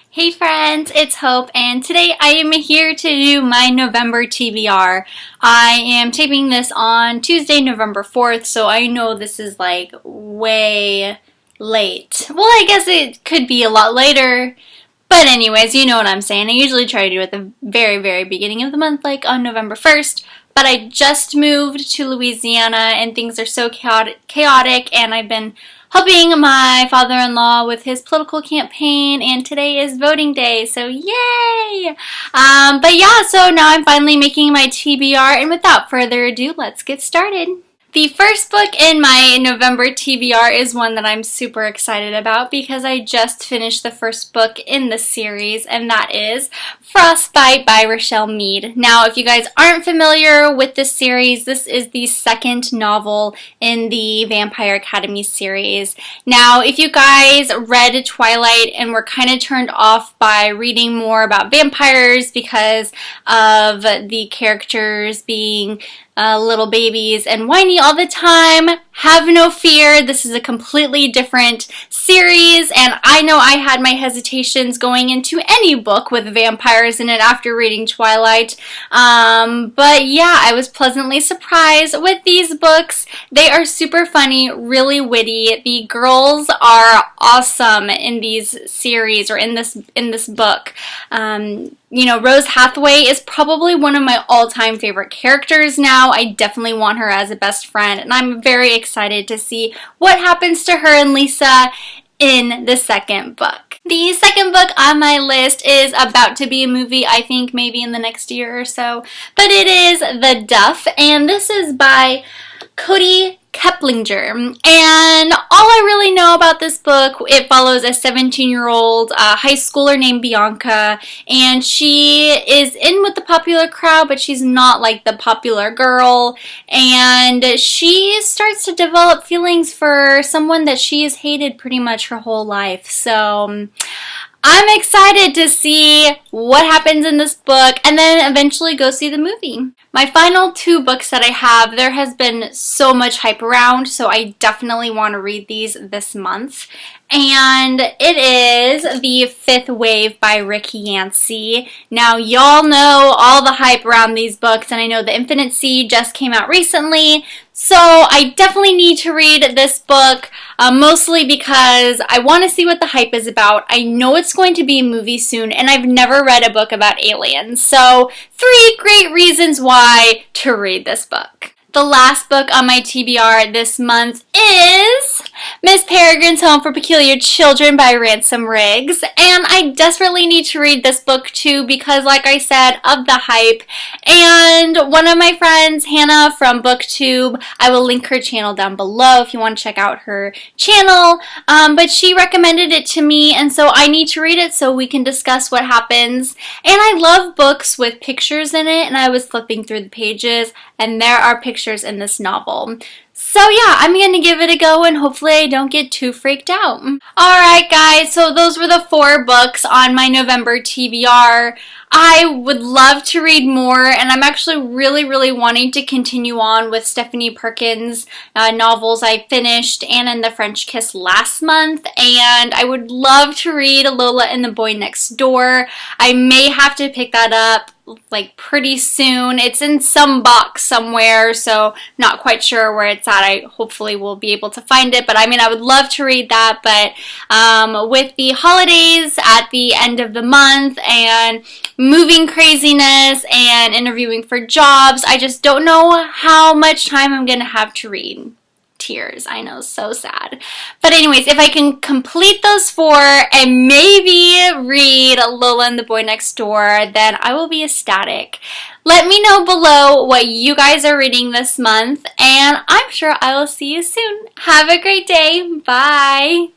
Hey friends, it's Hope, and today I am here to do my November TBR. I am taping this on Tuesday, November 4th, so I know this is like way late. Well, I guess it could be a lot later, but anyways, you know what I'm saying. I usually try to do it at the very beginning of the month, like on November 1st, but I just moved to Louisiana and things are so chaotic, and I've been helping my father-in-law with his political campaign, and today is voting day, so yay! But yeah, so now I'm finally making my TBR, and without further ado, let's get started. The first book in my November TBR is one that I'm super excited about because I just finished the first book in the series, and that is Frostbite by Rochelle Mead. Now, if you guys aren't familiar with this series, this is the second novel in the Vampire Academy series. Now, if you guys read Twilight and were kind of turned off by reading more about vampires because of the characters being little babies and whiny all the time, have no fear. This is a completely different series, and I know I had my hesitations going into any book with vampires in it after reading Twilight, but yeah, I was pleasantly surprised with these books. They are super funny, really witty. The girls are awesome in these series, or in this book. You know, Rose Hathaway is probably one of my all-time favorite characters now. I definitely want her as a best friend, and I'm very excited to see what happens to her and Lisa in the second book. The second book on my list is about to be a movie, I think maybe in the next year or so, but it is The Duff, and this is by Cody Keplinger, and all I really know about this book, it follows a 17-year-old high schooler named Bianca, and she is in with the popular crowd, but she's not like the popular girl, and she starts to develop feelings for someone that she has hated pretty much her whole life. So I'm excited to see what happens in this book and then eventually go see the movie. My final two books that I have, there has been so much hype around, so I definitely want to read these this month. And it is The Fifth Wave by Rick Yancey. Now, y'all know all the hype around these books, and I know The Infinite Sea just came out recently, so I definitely need to read this book, mostly because I want to see what the hype is about. I know it's going to be a movie soon, and I've never read a book about aliens, so 3 great reasons why to read this book. The last book on my TBR this month is Miss Peregrine's Home for Peculiar Children by Ransom Riggs, and I desperately need to read this book too because, like I said, of the hype. And one of my friends, Hannah from BookTube, I will link her channel down below if you want to check out her channel, but she recommended it to me, and so I need to read it so we can discuss what happens. And I love books with pictures in it, and I was flipping through the pages, and there are pictures in this novel. So yeah, I'm going to give it a go, and hopefully I don't get too freaked out. Alright guys, so those were the 4 books on my November TBR. I would love to read more, and I'm actually really wanting to continue on with Stephanie Perkins' novels I finished Anna and the French Kiss last month, and I would love to read Lola and the Boy Next Door. I may have to pick that up like pretty soon. It's in some box somewhere, so not quite sure where it's at. I hopefully will be able to find it, but I mean, I would love to read that, but with the holidays at the end of the month and moving craziness and interviewing for jobs, I just don't know how much time I'm gonna have to read. Tears, I know, so sad. But anyways, if I can complete those 4 and maybe read Lola and the Boy Next Door, then I will be ecstatic. Let me know below what you guys are reading this month, and I'm sure I will see you soon. Have a great day. Bye.